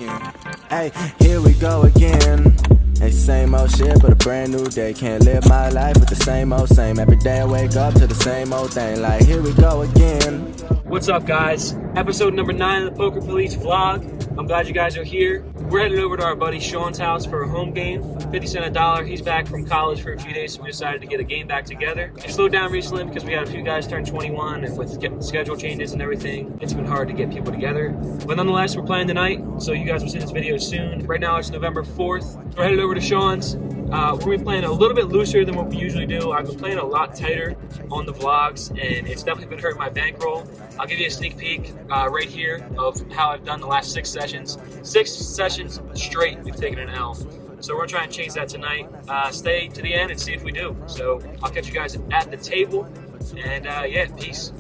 again. Hey, here we go again. Hey, same old shit, but a brand new day. Can't live my life with the same old same. Every day I wake up to the same old thing. Like, here we go again. What's up, guys? Episode number 9 of the Poker Police vlog. I'm glad you guys are here. We're headed over to our buddy Sean's house for a home game. 50 cents a dollar. He's back from college for a few days, so we decided to get a game back together. It slowed down recently because we had a few guys turn 21, and with schedule changes and everything, it's been hard to get people together. But nonetheless, we're playing tonight, so you guys will see this video soon. Right now, it's November 4th. We're headed over to Sean's. We're going to be playing a little bit looser than what we usually do. I've been playing a lot tighter on the vlogs, and it's definitely been hurting my bankroll. I'll give you a sneak peek right here of how I've done the last 6 sessions. 6 sessions straight, we've taken an L. So we're going to try and change that tonight. Stay to the end and see if we do. So I'll catch you guys at the table, and yeah, peace.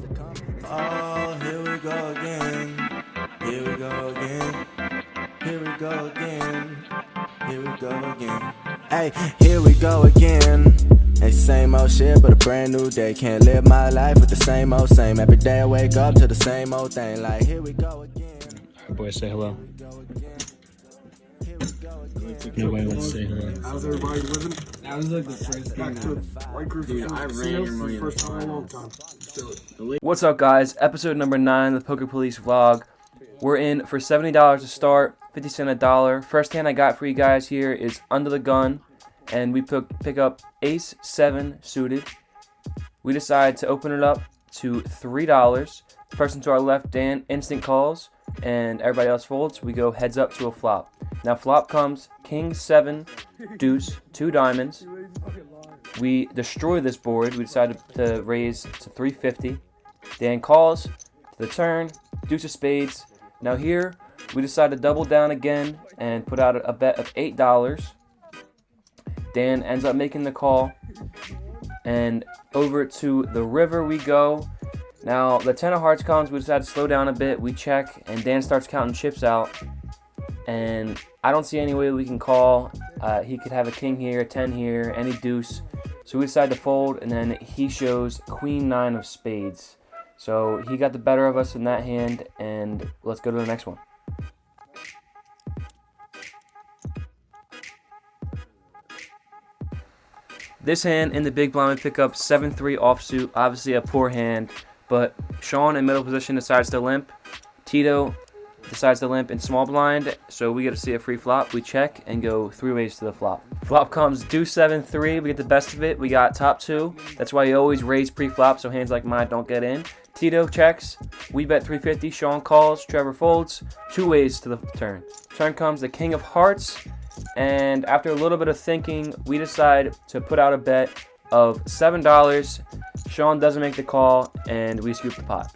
Oh, here we go again. Here we go again. Here we go again. Here we go again. Hey, here we go again. Hey, same old shit, but a brand new day. Can't live my life with the same old same. Every day I wake up to the same old thing. Like, here we go again. Boy, say hello. Nobody wants to say hello. How's everybody living? That was like the first Back to white group. Dude, I ran your money first time in a long time. Still. What's up, guys? Episode number 9 of the Poker Police vlog. We're in for $70 to start, 50 cents a dollar. First hand I got for you guys here is Under the Gun, and we pick up Ace 7 suited. We decide to open it up to $3. The person to our left, Dan, instant calls, and everybody else folds. We go heads up to a flop. Now flop comes King 7 deuce, 2 diamonds. We destroy this board. We decided to raise to 350. Dan calls to the turn, deuce of spades. Now here we decide to double down again and put out a bet of $8. Dan ends up making the call, and over to the river we go. Now the 10 of hearts comes. We decide to slow down a bit. We check, and Dan starts counting chips out, and I don't see any way we can call. He could have a king here, a 10 here, any deuce. So we decide to fold, and then he shows Queen 9 of spades. So he got the better of us in that hand, and let's go to the next one. This hand in the big blind we pick up 7-3 offsuit, obviously a poor hand, but Sean in middle position decides to limp. Tito decides to limp in small blind, so we get to see a free flop. We check and go 3 ways to the flop. Flop comes deuce 7-3. We get the best of it. We got top 2. That's why you always raise pre-flop, so hands like mine don't get in. Tito checks. We bet 350. Sean calls. Trevor folds. 2 ways to the turn. Turn comes the King of Hearts, and after a little bit of thinking, we decide to put out a bet of $7. Sean doesn't make the call, and we scoop the pot.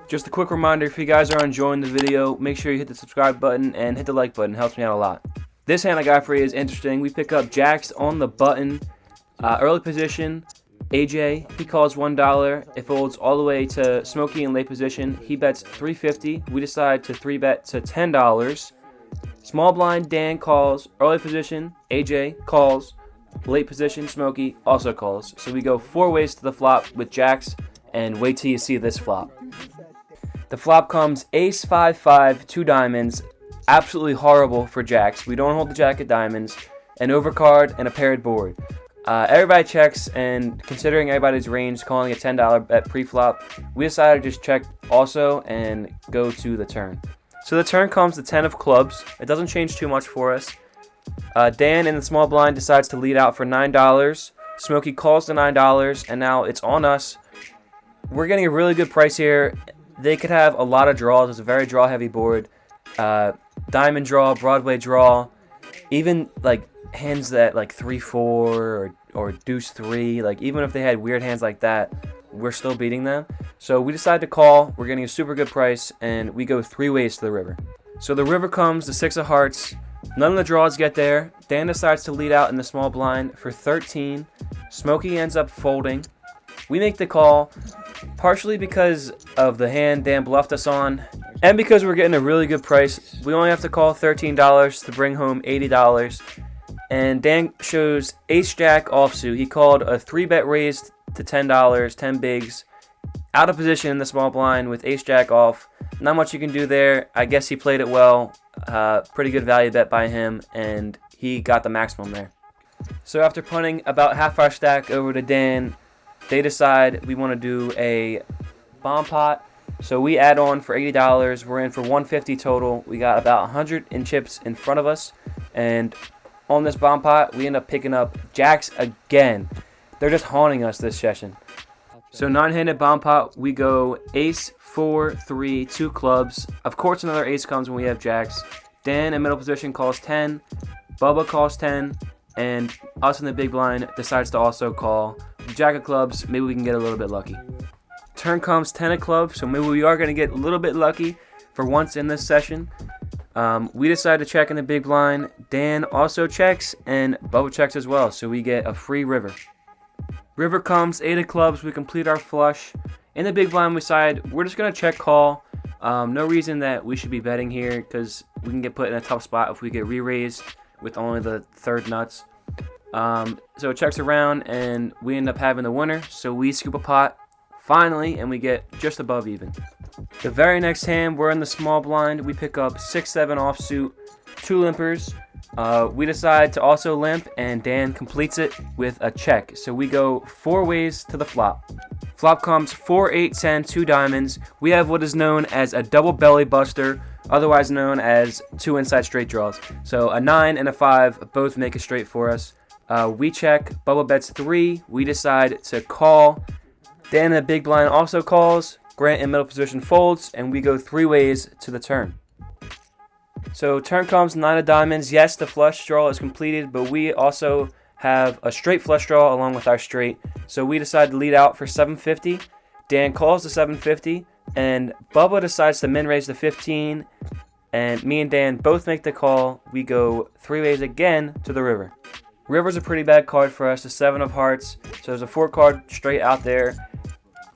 Just a quick reminder, if you guys are enjoying the video, make sure you hit the subscribe button and hit the like button. It helps me out a lot. This hand I got for you is interesting. We pick up jacks on the button. Early position, AJ, he calls $1. It folds all the way to Smokey in late position. He bets $350. We decide to 3-bet to $10. Small blind, Dan calls. Early position, AJ calls. Late position, Smokey also calls. So we go 4 ways to the flop with jacks, and wait till you see this flop. The flop comes Ace 5-5, 2 diamonds. Absolutely horrible for jacks. We don't hold the jack of diamonds. An overcard and a paired board. Everybody checks, and considering everybody's range, calling a $10 bet pre-flop, we decided to just check also and go to the turn. So the turn comes the 10 of clubs. It doesn't change too much for us. Dan in the small blind decides to lead out for $9. Smokey calls the $9, and now it's on us. We're getting a really good price here. They could have a lot of draws. It's a very draw-heavy board. Diamond draw, Broadway draw, even like hands that like 3-4 or deuce 3. Like even if they had weird hands like that, we're still beating them. So we decide to call. We're getting a super good price, and we go 3 ways to the river. So the river comes the 6 of hearts. None of the draws get there. Dan decides to lead out in the small blind for 13. Smokey ends up folding. We make the call, partially because of the hand Dan bluffed us on, and because we're getting a really good price. We only have to call $13 to bring home $80. And Dan shows ace-jack offsuit. He called a 3-bet raise to $10, 10 bigs. Out of position in the small blind with ace-jack off. Not much you can do there. I guess he played it well. Pretty good value bet by him, and he got the maximum there. So after punting about half our stack over to Dan, they decide we want to do a bomb pot. So we add on for $80. We're in for $150 total. We got about 100 in chips in front of us, and on this bomb pot, we end up picking up jacks again. They're just haunting us this session. So 9-handed bomb pot, we go ace, 4, 3, 2 clubs. Of course, another ace comes when we have jacks. Dan in middle position calls 10. Bubba calls 10. And us in the big blind decides to also call jack of clubs. Maybe we can get a little bit lucky. Turn comes 10 of clubs, so maybe we are going to get a little bit lucky for once in this session. We decide to check in the big blind. Dan also checks, and Bubba checks as well, so we get a free river. River comes, 8 of clubs, we complete our flush. In the big blind, we decide we're just going to check call. No reason that we should be betting here, because we can get put in a tough spot if we get re-raised with only the third nuts. So it checks around, and we end up having the winner, so we scoop a pot, finally, and we get just above even. The very next hand, we're in the small blind. We pick up 6-7 offsuit, 2 limpers. We decide to also limp, and Dan completes it with a check. So we go 4 ways to the flop. Flop comes 4, 8, 10, 2 diamonds. We have what is known as a double belly buster, otherwise known as 2 inside straight draws. So a 9 and a 5 both make a straight for us. We check. Bubba bets 3. We decide to call. Dan in the big blind also calls. Grant in middle position folds, and we go 3 ways to the turn. So turn comes 9 of diamonds. Yes, the flush draw is completed, but we also have a straight flush draw along with our straight. So we decide to lead out for 750. Dan calls the 750, and Bubba decides to min raise the 15, and me and Dan both make the call. We go 3 ways again to the river. River's a pretty bad card for us, the 7 of hearts. So there's a 4 card straight out there.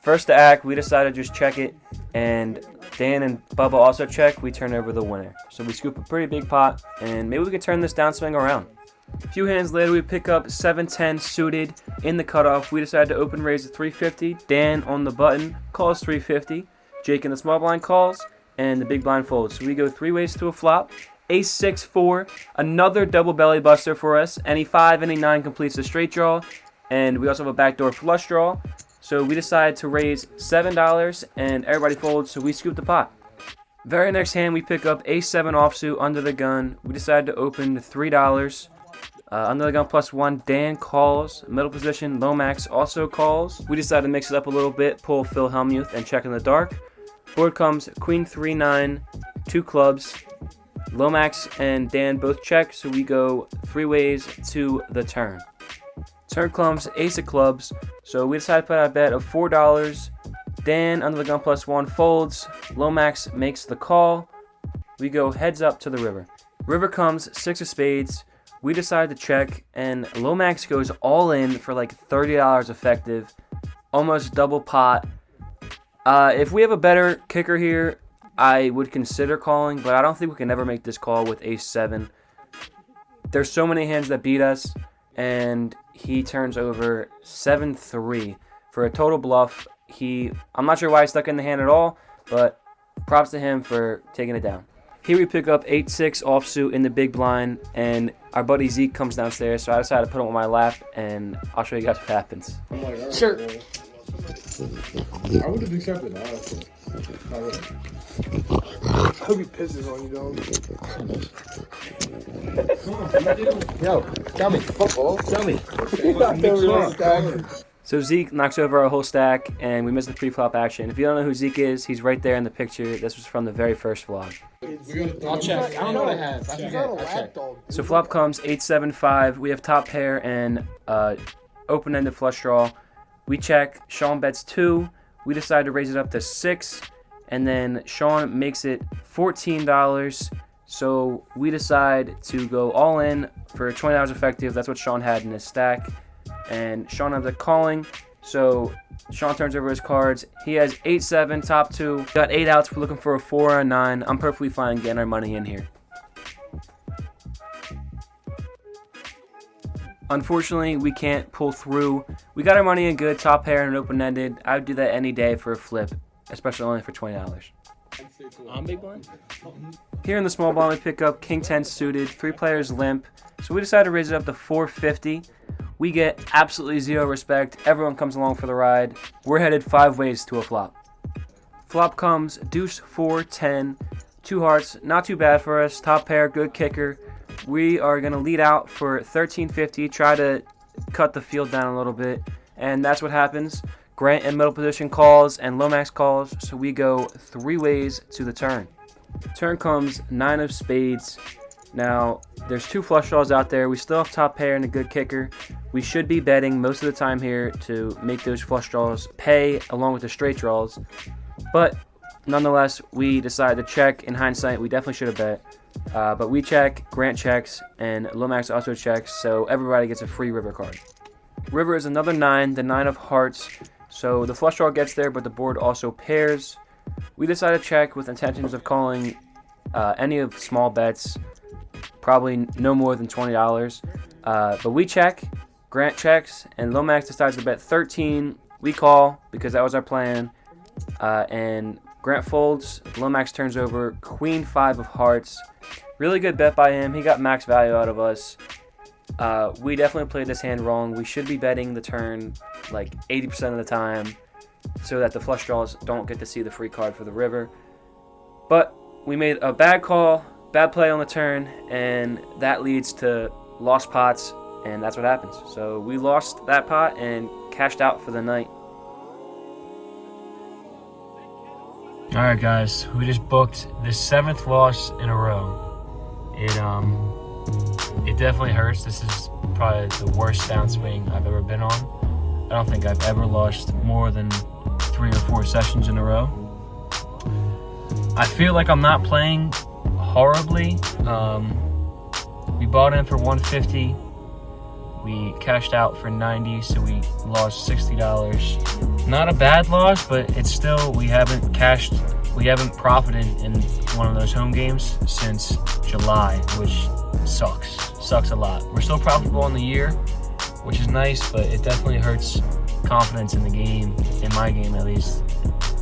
First to act, we decided to just check it, and Dan and Bubba also check. We turn over the winner. So we scoop a pretty big pot, and maybe we can turn this downswing around. A few hands later, we pick up 7-10 suited in the cutoff. We decide to open raise at 350. Dan on the button calls 350. Jake in the small blind calls, and the big blind folds. So we go 3 ways to a flop. Ace 6, 4, another double belly buster for us. Any 5, any 9 completes the straight draw, and we also have a backdoor flush draw. So we decide to raise $7, and everybody folds, so we scoop the pot. Very next hand, we pick up ace 7 offsuit under the gun. We decide to open $3. Under the gun plus 1, Dan calls. Middle position, Lomax also calls. We decide to mix it up a little bit, pull Phil Hellmuth, and check in the dark. Board comes queen 3, 9, 2 clubs. Lomax and Dan both check, so we go 3 ways to the turn. Turn comes ace of clubs, so we decide to put out a bet of $4. Dan under the gun plus 1 folds. Lomax makes the call. We go heads up to the river. River comes 6 of spades. We decide to check, and Lomax goes all in for like $30 effective, almost double pot. If we have a better kicker here, I would consider calling, but I don't think we can ever make this call with ace 7. There's so many hands that beat us, and he turns over 7-3 for a total bluff. I'm not sure why he's stuck in the hand at all, but props to him for taking it down. Here we pick up 8-6 offsuit in the big blind, and our buddy Zeke comes downstairs, so I decided to put him on my lap, and I'll show you guys what happens. I'm like, all right, Sure. well, I would have accepted that, honestly. I would. I hope he pisses on you, dog. Yo, tell me, football, tell me. So Zeke knocks over our whole stack, and we miss the pre-flop action. If you don't know who Zeke is, he's right there in the picture. This was from the very first vlog. I'll check. I don't know what I have. I forget. I'll check. So flop comes 8-7-5. We have top pair and open-ended flush draw. We check. Sean bets 2. We decide to raise it up to 6, and then Sean makes it $14. So we decide to go all in for $20 effective. That's what Sean had in his stack. And Sean ends up calling, so Sean turns over his cards. He has 8-7, top 2. Got 8 outs. We're looking for a 4 or a 9. I'm perfectly fine getting our money in here. Unfortunately, we can't pull through. We got our money in good, top pair and open-ended. I would do that any day for a flip, especially only for $20. I'm big blind. Here in the small blind, we pick up King 10 suited, 3 players limp. So we decided to raise it up to 450. We get absolutely zero respect. Everyone comes along for the ride. We're headed 5 ways to a flop. Flop comes deuce, 4, 10, 2 hearts. Not too bad for us. Top pair, good kicker. We are going to lead out for 1350, try to cut the field down a little bit. And that's what happens. Grant in middle position calls and Lomax calls. So we go 3 ways to the turn. Turn comes 9 of spades. Now, there's 2 flush draws out there. We still have top pair and a good kicker. We should be betting most of the time here to make those flush draws pay along with the straight draws. But nonetheless, we decided to check. In hindsight, we definitely should have bet. But we check, Grant checks, and Lomax also checks, so everybody gets a free river card. River is another 9, the 9 of hearts. So the flush draw gets there, but the board also pairs. We decided to check with intentions of calling any of small bets, probably no more than $20. But we check, Grant checks, and Lomax decides to bet 13. We call because that was our plan. And Grant folds, Lomax turns over, queen 5 of hearts. Really good bet by him. He got max value out of us. We definitely played this hand wrong. We should be betting the turn like 80% of the time so that the flush draws don't get to see the free card for the river. But we made a bad call, bad play on the turn, and that leads to lost pots, and that's what happens. So we lost that pot and cashed out for the night. All right, guys, we just booked the 7th loss in a row. It definitely hurts. This is probably the worst downswing I've ever been on. I don't think I've ever lost more than 3 or 4 sessions in a row. I feel like I'm not playing horribly. We bought in for 150. We cashed out for 90, so we lost $60. Not a bad loss, but it's still, we haven't profited in one of those home games since July, which sucks a lot. We're still profitable on the year, which is nice, but it definitely hurts confidence in the game, in my game at least,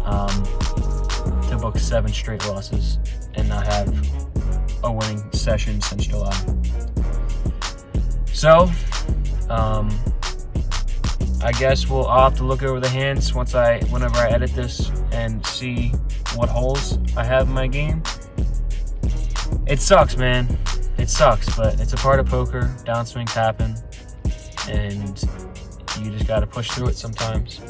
to book 7 straight losses and not have a winning session since July. So, I guess I'll have to look over the hands whenever I edit this and see what holes I have in my game. It sucks, man. It sucks, but it's a part of poker. Downswings happen, and you just gotta push through it sometimes.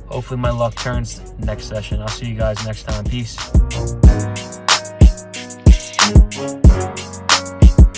Hopefully my luck turns next session. I'll see you guys next time. Peace.